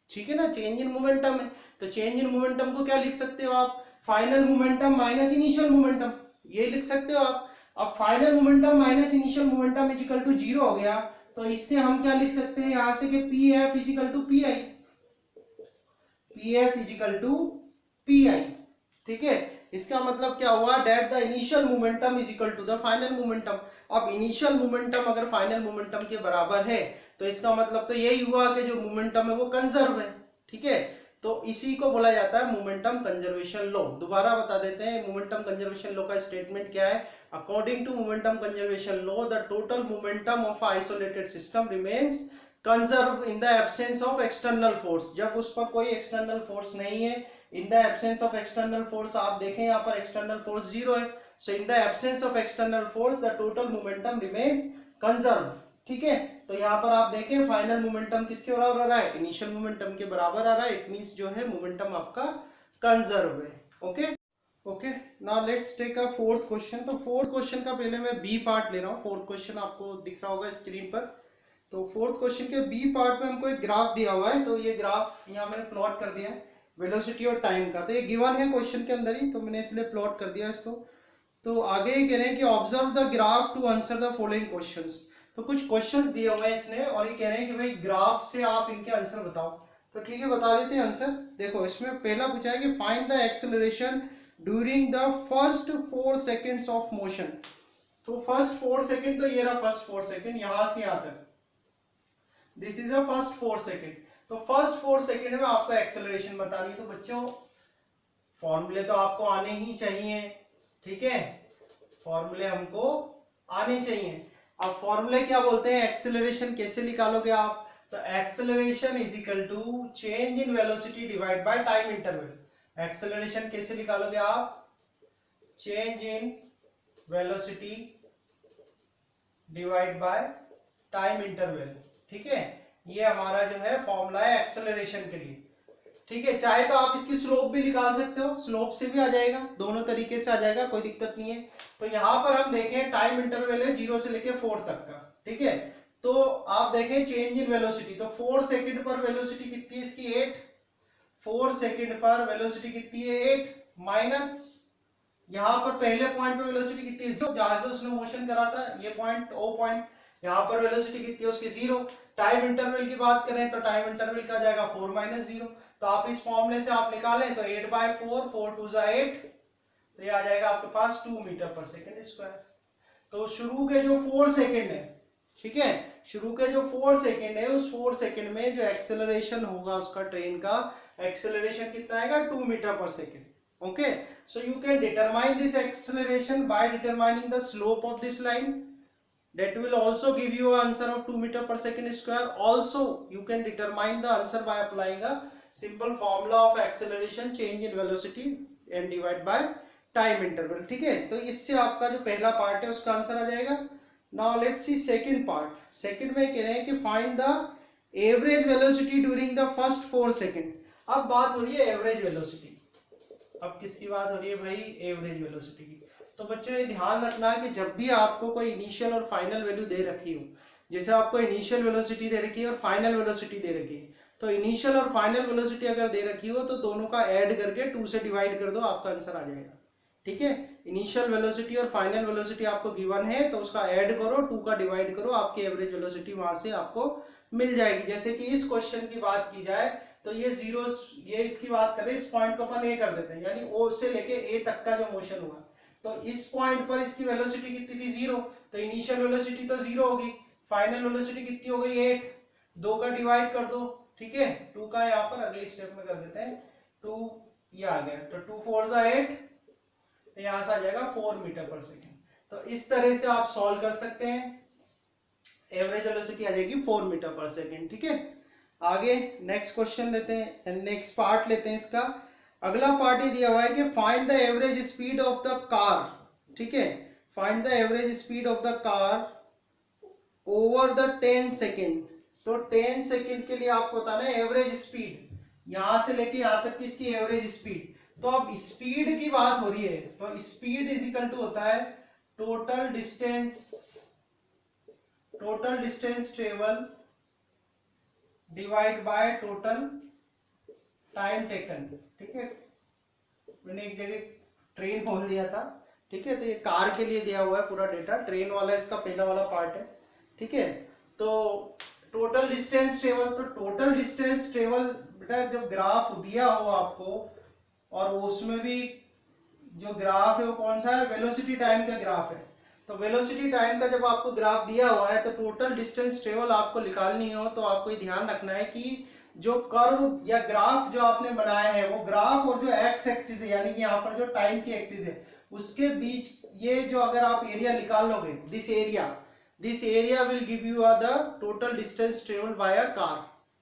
A: ठीक है ना, चेंज इन मोमेंटम है। तो चेंज इन मोमेंटम को क्या लिख सकते हो आप, final momentum minus initial momentum, ये लिख सकते हो आप। अब final momentum minus initial momentum is equal to zero हो गया, तो इससे हम क्या लिख सकते हैं यहां से कि P F is equal to P I, P F is equal to P I, ठीक है। इसका मतलब क्या हुआ, that the initial momentum is equal to the final momentum. अब इनिशियल मोमेंटम अगर फाइनल मोमेंटम के बराबर है तो इसका मतलब तो यही हुआ कि जो मोमेंटम है वो कंजर्व है, ठीक है। तो इसी को बोला जाता है मोमेंटम कंजर्वेशन लॉ। दोबारा बता देते हैं मोमेंटम कंजर्वेशन लॉ का स्टेटमेंट क्या है। According to momentum conservation law the total momentum of isolated system remains conserve in the absence of external force. जब उस पर कोई एक्सटर्नल फोर्स नहीं है, in the absence of external force, आप देखें यहाँ पर एक्सटर्नल फोर्स जीरो है, so in the absence of external force the total momentum remains conserve, ठीक है। तो यहाँ पर आप देखें फाइनल मोमेंटम किसके बराबर आ रहा है, इनिशियल मोमेंटम के बराबर आ रहा है, इट मींस जो है मोमेंटम आपका कंजर्व है, okay okay. Now let's take a fourth question. तो फोर्थ क्वेश्चन का पहले मैं बी पार्ट ले रहा हूँ। फोर्थ क्वेश्चन आपको दिख रहा होगा स्क्रीन पर। तो फोर्थ क्वेश्चन के बी पार्ट में हमको एक ग्राफ दिया हुआ है, तो ये ग्राफ यहाँ मैंने प्लॉट कर दिया है वेलोसिटी और टाइम का। तो ये गिवन है क्वेश्चन के अंदर ही, तो मैंने इसलिए प्लॉट कर दिया इसको। तो आगे ये कह रहे हैं कि observe the graph to answer the following questions. तो कुछ क्वेश्चंस दिए हुए हैं इसने और ये कह रहे हैं कि भाई ग्राफ से आप इनके आंसर बताओ। तो ठीक है, बता देते हैं आंसर। देखो इसमें पहला पूछा है कि find the acceleration during the first 4 seconds of motion. तो फर्स्ट 4 सेकेंड, तो ये रहा फर्स्ट 4 सेकेंड, यहां से यहां तक, this is a first 4 second. तो फर्स्ट 4 सेकेंड में आपको एक्सेलरेशन बतानी है। तो बच्चों फॉर्मूले तो आपको आने ही चाहिए, ठीक है, फॉर्मूले हमको आने चाहिए। अब फॉर्मूले क्या बोलते हैं, एक्सेलरेशन कैसे निकालोगे आप, तो acceleration is equal to change in velocity divide by time interval. Acceleration कैसे निकालोगे आप, change in velocity divide by time interval, ठीक है। ये हमारा जो है फॉर्मूला है एक्सेलरेशन के लिए, ठीक है। चाहे तो आप इसकी स्लोप भी निकाल सकते हो, स्लोप से भी आ जाएगा, दोनों तरीके से आ जाएगा, कोई दिक्कत नहीं है। तो यहां पर हम देखें टाइम इंटरवल है 0 से लेके 4 तक का, ठीक है। तो आप देखें चेंज इन वेलोसिटी, तो 4 सेकंड पर वेलोसिटी कितनी है इसकी 8, 4 सेकंड पर वेलोसिटी कितनी है 8, माइनस यहां पर पहले पॉइंट पे वेलोसिटी कितनी है 0, जहां से उसने मोशन करा था ये पॉइंट ओ पॉइंट, यहां पर वेलोसिटी कितनी है उसकी 0। टाइम इंटरवल की बात करें तो टाइम इंटरवल का जाएगा 4 माइनस 0। तो आप इस फॉर्मूले से आप निकालें तो 8/4, 4 2 8, तो ये आ जाएगा आपके पास 2 मीटर पर सेकंड स्क्वायर। तो शुरू के जो 4 सेकंड है, ठीक है, शुरू के जो 4 सेकंड है उस 4 सेकंड में जो एक्सेलरेशन होगा उसका ट्रेन का एक्सेलरेशन कितना आएगा 2 metre per second, okay. So you can determine this acceleration by determining the slope of this line, that will also give you an answer of 2 meter per second square. Also you can determine the answer by applying a simple formula of acceleration change in velocity and divide by time interval, ठीक है। तो इससे आपका जो पहला part है उसका answer आ जाएगा। Now let's C second part. Second में कह रहे हैं कि find the average velocity during the first 4 second. अब बात हो रही है एवरेज वेलोसिटी, अब किसकी बात हो रही है भाई, एवरेज वेलोसिटी की। तो बच्चों ये ध्यान रखना है कि जब भी आपको कोई इनिशियल और फाइनल वैल्यू दे रखी हो, जैसे आपको इनिशियल वेलोसिटी दे रखी है और फाइनल वेलोसिटी दे रखी है, तो इनिशियल और फाइनल वेलोसिटी अगर दे रखी हो तो दोनों का ऐड करके 2 से डिवाइड कर दो, आपका आंसर आ जाएगा, ठीक है। इनिशियल वेलोसिटी और फाइनल वेलोसिटी आपको गिवन है तो उसका ऐड करो, 2 का डिवाइड करो, आपकी एवरेज वेलोसिटी वहां से आपको मिल जाएगी। जैसे कि इस क्वेश्चन की बात की जाए तो ये 0, ये इसकी बात करें, इस पॉइंट को अपन ए कर देते हैं, यानी ओ से लेके ए तक का जो मोशन हुआ, तो इस पॉइंट पर इसकी वेलोसिटी कितनी थी 0, तो इनिशियल वेलोसिटी तो 0 होगी, फाइनल वेलोसिटी कितनी हो गई 8, 2 का डिवाइड कर दो, ठीक है, 2 का यहाँ पर अगली स्टेप में कर देते हैं, 2 ये आ गया, तो 2 4 जा 8, तो यहाँ से आ जाएगा 4 मीटर पर सेकेंड। तो इस तरह से आप सॉल्व कर सकते हैं, एवरेज वेलोसिटी आ जाएगी 4 मीटर पर सेकेंड। ठीक है, आगे नेक्स्ट क्वेश्चन लेते हैं, नेक्स्ट पार्ट लेते हैं इसका। अगला पार्ट ये दिया हुआ है कि find the average speed of the car. ठीक है, find the average speed of the car over the 10 second. तो 10 सेकेंड के लिए आपको बताना है एवरेज स्पीड, यहां से लेके यहां तक की इसकी एवरेज स्पीड। तो अब स्पीड की बात हो रही है, तो स्पीड इज इक्वल टू होता है total distance travel divide by total time taken. ठीक है, मैंने एक जगह ट्रेन बोल दिया था। ठीक है, तो ये कार के लिए दिया हुआ है पूरा डेटा, ट्रेन वाला इसका पहला वाला पार्ट है। ठीक है, तो टोटल डिस्टेंस ट्रेवल, तो टोटल डिस्टेंस ट्रेवल बेटा जब ग्राफ दिया हो आपको, और उसमें भी जो ग्राफ है वो कौन सा है, वेलोसिटी टाइम का ग्राफ है। तो वेलोसिटी टाइम का जब आपको ग्राफ दिया हुआ है, तो टोटल डिस्टेंस ट्रेवल आपको निकालनी हो, तो आपको ये ध्यान रखना है कि जो कर्व या ग्राफ जो आपने बनाया है, वो ग्राफ और जो एक्स एक्सिस है, यानी कि यहाँ पर जो टाइम की एक्सिस है, उसके बीच ये जो अगर आप एरिया निकाल लोगे, this area will give you the total distance travel by a car.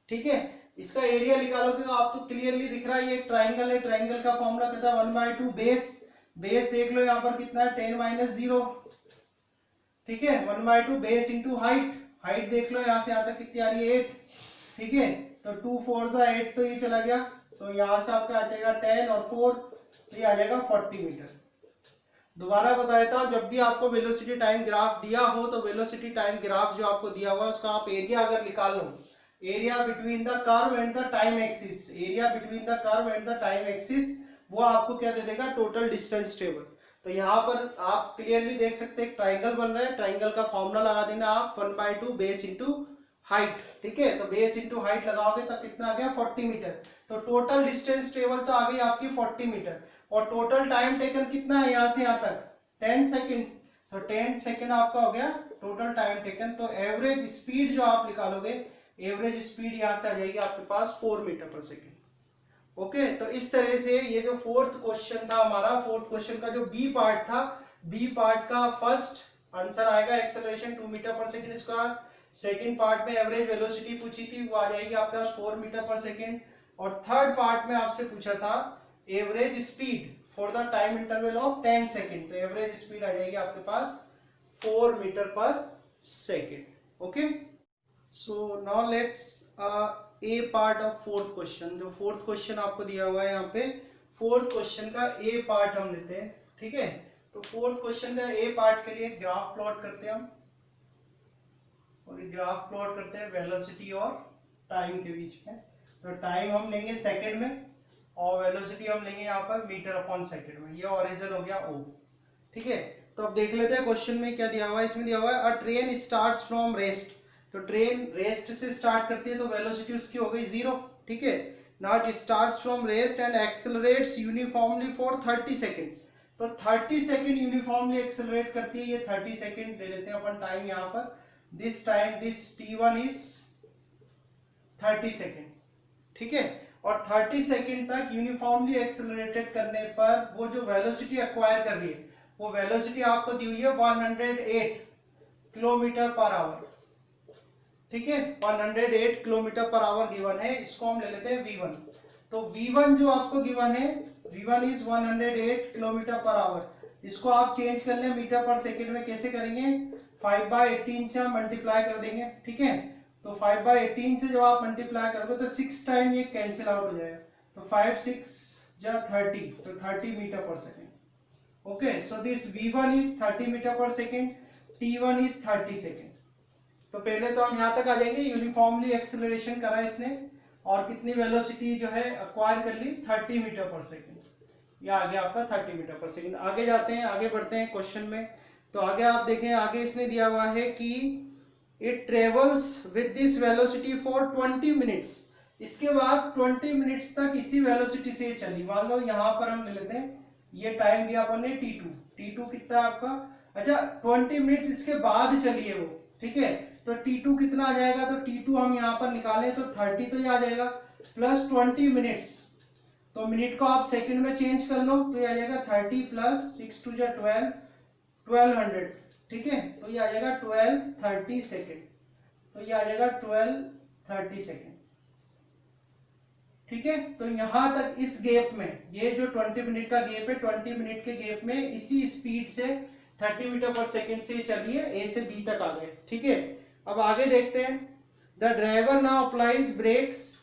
A: ठीक है, इसका एरिया निकालोगे तो आपको क्लियरली दिख रहा है, ये एक ट्राइंगल है, ट्राइंगल का फॉर्मूला कहता है 1/2 बेस देख लो यहाँ पर कितना है 10 - 0। ठीक है, 1/2 बेस इंटू हाइट देख लो यहाँ से यहाँ तक कितनी आ रही है 8। ठीक है, तो 2 4 जा 8, तो ये चला गया, तो यहाँ से आपका आ जाएगा 10 और 4, तो ये आ जाएगा 40 मीटर। दोबारा बता देता हूँ, जब भी आपको वेलोसिटी टाइम ग्राफ दिया हो, तो वेलोसिटी टाइम ग्राफ जो आपको दिया हुआ है उसका आप एरिया अगर निकाल लो, area between the curve and the time axis, area between the curve and the time axis, वो आपको क्या दे देगा, टोटल डिस्टेंस ट्रेवल। तो यहाँ पर आप क्लियरली देख सकते हैं ट्राइंगल बन रहा है, ट्राइंगल का फॉर्मूला लगा देना आप 1/2 बेस इंटू हाइट। ठीक है, तो बेस इंटू हाइट लगाओगे तब कितना आ गया 40 मीटर। तो टोटल डिस्टेंस ट्रेवल तो आ गई आपकी 40 मीटर, और टोटल टाइम टेकन कितना है यहाँ से यहाँ तक 10 सेकेंड। तो 10 सेकेंड आपका हो गया टोटल टाइम टेकन। तो एवरेज स्पीड जो आप निकालोगे, एवरेज स्पीड यहाँ से आ जाएगी आपके पास 4 मीटर पर सेकेंड। ओके, तो इस तरह से ये जो फोर्थ क्वेश्चन था हमारा, फोर्थ क्वेश्चन का जो बी पार्ट था, बी पार्ट का फर्स्ट आंसर आएगा acceleration 2 metre per second square. Second part में एवरेज वेलोसिटी पूछी थी, वो आ जाएगी आपका 4 मीटर पर सेकेंड। और थर्ड पार्ट में आपसे पूछा था average speed for the time interval of 10 second, तो एवरेज स्पीड आ जाएगी आपके पास 4 metre per second. Okay, so now let's a part of fourth question. जो फोर्थ क्वेश्चन आपको दिया हुआ है यहाँ पे, फोर्थ क्वेश्चन का ए पार्ट हम लेते हैं। ठीक है, तो फोर्थ क्वेश्चन का ए पार्ट के लिए ग्राफ प्लॉट करते हैं हम, और ग्राफ प्लॉट करते हैं वेलोसिटी और टाइम के बीच में। तो टाइम हम लेंगे सेकंड में, और वेलोसिटी हम लेंगे यहाँ पर मीटर अपॉन सेकंड में। ये ओरिजिन हो गया ओ। ठीक है, तो अब देख लेते हैं क्वेश्चन में क्या दिया हुआ है। इसमें दिया हुआ है अ ट्रेन स्टार्ट्स फ्रॉम रेस्ट। तो ट्रेन रेस्ट से स्टार्ट करती है, तो वेलोसिटी उसकी हो गई 0। ठीक है, now it starts from rest and accelerates uniformly for 30 second. तो 30 सेकेंड यूनिफॉर्मली एक्सेलरेट करती है, ये 30 सेकेंड ले लेते हैं अपन टाइम यहाँ पर। This time, this t1 is 30 second. ठीक है, और 30 सेकेंड तक यूनिफॉर्मली एक्सेलरेटेड करने पर वो जो वेलोसिटी एक्वायर कर रही है, वो वेलोसिटी आपको दी हुई है 108 किलोमीटर पर आवर। ठीक है, 108 किलोमीटर पर आवर गिवन है, इसको हम ले लेते हैं v1। तो v1 जो आपको गिवन है, v1 is 108 kilometre per hour. इसको आप चेंज कर लें मीटर पर सेकेंड में, कैसे करेंगे, 5/18 से हम मल्टीप्लाई कर देंगे। ठीक है, तो 5/18 से जब आप मल्टीप्लाई करोगे तो 6 टाइम ये कैंसिल आउट हो जाएगा, तो 5 6 जा 30, तो 30 metre per second. Okay, so this v1 is 30 metre per second, t1 is 30 second. तो पहले तो हम यहाँ तक आ जाएंगे, यूनिफॉर्मली एक्सेलरेशन करा इसने, और कितनी वेलोसिटी जो है एक्वायर कर ली 30 मीटर पर सेकेंड। ये आ गया आपका 30 मीटर पर सेकेंड। आगे जाते हैं, आगे बढ़ते हैं क्वेश्चन में। तो आगे आप देखें, आगे इसने दिया हुआ है कि it travels with this velocity for 20 minutes. इसके बाद 20 मिनट्स तक इसी वेलोसिटी से चली। मान लो यहाँ पर हम ले लेते हैं, ये टाइम दिया अपन ने t2 कितना है आपका, अच्छा 20 मिनट्स इसके बाद चली है वो। ठीक है, तो T2 कितना आ जाएगा, तो T2 हम यहाँ पर निकालें तो 30 तो ये आ जाएगा, प्लस 20 मिनट्स, तो मिनट को आप सेकंड में चेंज कर लो तो ये आ जाएगा 30 प्लस 6 टू 12, 1200, ठीक है। तो ये आ जाएगा 1230 सेकेंड, तो ये आ जाएगा 1230 सेकेंड, ठीक है। तो यहां तक इस गैप में, ये जो 20 मिनट का गैप है, 20 मिनट के गैप में इसी स्पीड से 30 मीटर पर सेकेंड से चलिए ए से बी तक आ गए, ठीक है। अब आगे देखते हैं, the driver now applies brakes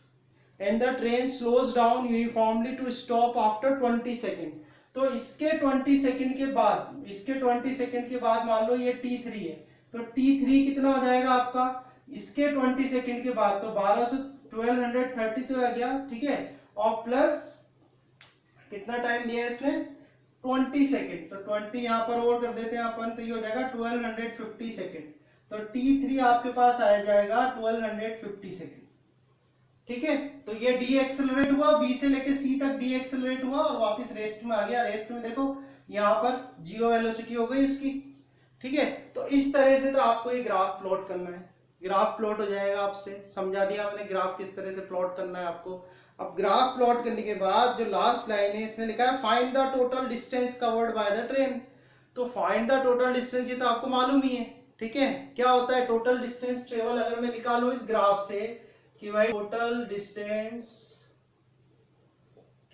A: and the train slows down uniformly to stop after 20 second. तो इसके 20 सेकेंड के बाद, इसके 20 सेकेंड के बाद मान लो ये T3 है, तो T3 कितना हो जाएगा आपका इसके 20 सेकेंड के बाद, तो 1230 तो आ गया, ठीक है। और प्लस कितना टाइम दिया इसने 20 सेकेंड, तो 20 यहाँ पर और कर देते हैं अपन, तो ये हो जाएगा 1250 सेकेंड। तो T3 आपके पास आ जाएगा 1250 सेकेंड, ठीक है। तो ये डी एक्सेलरेट हुआ, बी से लेके सी तक डी एक्सेलरेट हुआ और वापस रेस्ट में आ गया। रेस्ट में देखो यहाँ पर जीरो वेलोसिटी हो गई इसकी, ठीक है। तो इस तरह से तो आपको ये ग्राफ प्लॉट करना है, ग्राफ प्लॉट हो जाएगा, आपसे समझा दिया मैंने ग्राफ किस तरह से प्लॉट करना है आपको। अब ग्राफ प्लॉट करने के बाद जो लास्ट लाइन है इसने लिखा है find the total distance covered by the train. तो फाइंड द टोटल डिस्टेंस ये तो आपको मालूम ही है, ठीक है। क्या होता है टोटल डिस्टेंस ट्रेवल, अगर मैं निकालूं इस ग्राफ से कि भाई total distance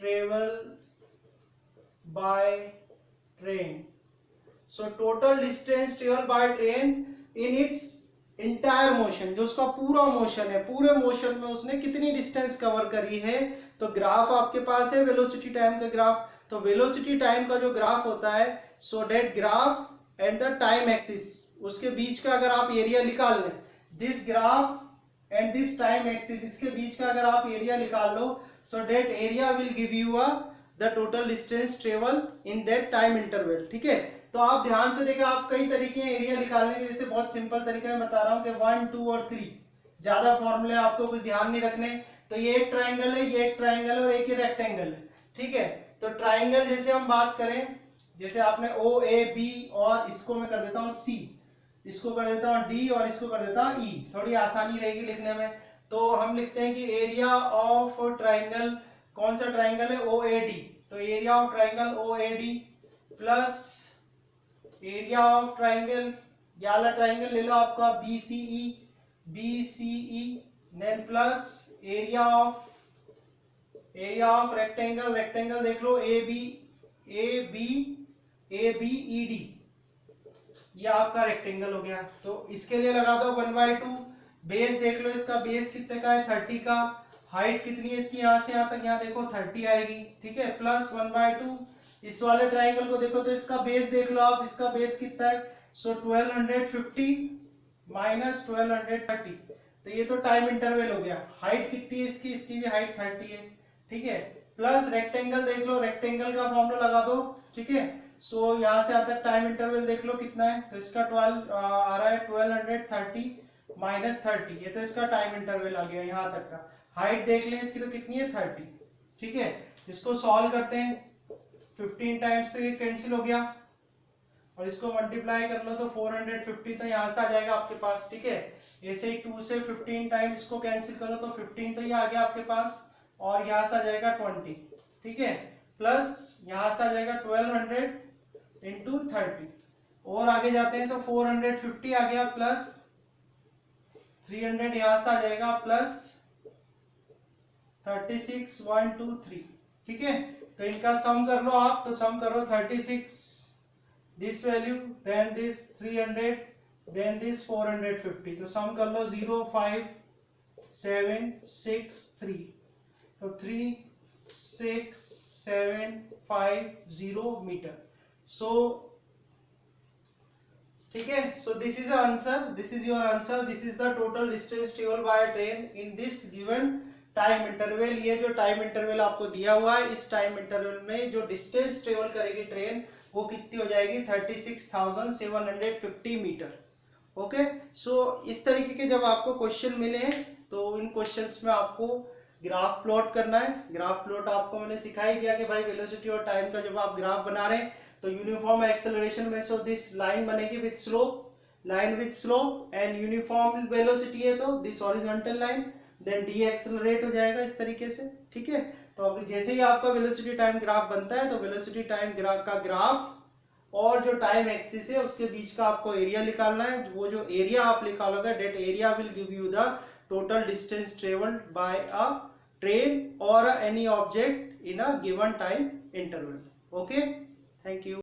A: travel by train, so total distance travel by train in its entire motion, जो उसका पूरा मोशन है, पूरे मोशन में उसने कितनी डिस्टेंस कवर करी है। तो ग्राफ आपके पास है वेलोसिटी टाइम का ग्राफ, तो वेलोसिटी टाइम का जो ग्राफ होता है, so that graph and the time axis, उसके बीच का अगर आप एरिया निकाल लें, this graph and this time axis, इसके बीच का अगर आप एरिया निकाल लो, so that area will give you the total distance travel in that time interval, ठीक है। तो आप ध्यान से देखिए, आप कई तरीके हैं एरिया निकालने के, जैसे बहुत सिंपल तरीका मैं बता रहा हूँ कि 1, 2 और 3, ज्यादा फॉर्मूले आपको कुछ ध्यान नहीं रखने। तो ये एक ट्राइंगल है, ये एक ट्राइंगल है और एक ही रेक्टेंगल है, ठीक है। तो ट्राइंगल जैसे हम बात करें, जैसे आपने ओ ए बी और इसको मैं कर देता हूँ सी, इसको कर देता हूँ डी और इसको कर देता हूँ ई, थोड़ी आसानी रहेगी लिखने में। तो हम लिखते हैं कि एरिया ऑफ ट्राइंगल, कौन सा ट्राइंगल है ओ ए डी, तो area of triangle O A D plus area of triangle, ये वाला ट्राइंगल ले लो आपका BCE, then plus area of rectangle, rectangle देख लो ABED, ये आपका रेक्टेंगल हो गया। तो इसके लिए लगा दो 1/2, बेस देख लो इसका, बेस कितने का है 30 का, हाइट कितनी है इसकी यहाँ से यहाँ तक, यहाँ देखो 30 आएगी, ठीक है, प्लस 1/2। इस वाले ट्राइंगल को देखो तो इसका बेस देख लो आप, इसका बेस कितना है, सो 1250 माइनस 1230, तो ये तो टाइम इंटरवल हो गया। हाइट कितनी है इसकी, इसकी भी हाइट 30 है, ठीक है, प्लस रेक्टेंगल देख लो, रेक्टेंगल का फॉर्मूला लगा दो, ठीक है। सो यहाँ से आता है टाइम इंटरवल देख लो कितना है, तो इसका 12 आ रहा है 1230 माइनस 30, ये तो इसका टाइम इंटरवल आ गया यहाँ तक का। हाइट देख लें इसकी तो कितनी है 30, ठीक है। इसको सॉल्व करते हैं, 15 टाइम्स तो ये कैंसिल हो गया और इसको मल्टीप्लाई कर लो तो 450, तो यहाँ से आ जाएगा आपके पास, ठीक है। ऐसे ही 2 से 15 टाइम इसको कैंसिल करो तो 15 तो ये आ गया आपके पास, और यहाँ से आ जाएगा 20, ठीक है, प्लस यहाँ से आ जाएगा 1200 इंटू 30, और आगे जाते हैं तो 450 आ गया, प्लस 300 यहाँ से आ जाएगा, प्लस 36 1 2 3, ठीक है। तो इनका सम कर लो आप, तो सम करो 36 this value, then this 300, then this 450, तो सम कर लो 0 5 7 6 3, तो 3 6 7 5 0 मीटर। सो ठीक है, सो this is answer, this is your answer, this is the total distance travel by train in this given time interval. ये जो टाइम इंटरवल आपको दिया हुआ है, इस टाइम इंटरवल में जो डिस्टेंस ट्रेवल करेगी ट्रेन वो कितनी हो जाएगी 36,750 मीटर। ओके, सो इस तरीके के जब आपको क्वेश्चन मिले तो इन क्वेश्चंस में आपको ग्राफ प्लॉट करना है। ग्राफ प्लॉट आपको मैंने सिखा ही दिया कि भाई वेलोसिटी और टाइम का जब आप ग्राफ बना रहे हैं तो यूनिफॉर्म एक्सेलरेशन में सो दिस लाइन बनेगी with slope, line with slope and uniform velocity है तो this horizontal line, then decelerate हो जाएगा इस तरीके से, ठीक है। तो अभी जैसे ही आपका वेलोसिटी टाइम ग्राफ बनता है तो वेलोसिटी टाइम ग्राफ का ग्राफ और जो टाइम एक्सिस है उसके बीच का आपको एरिया निकालना है। वो जो एरिया आप निकालोगे, that area will give you the total distance travelled by a train और any object in a given time interval. Okay, thank you.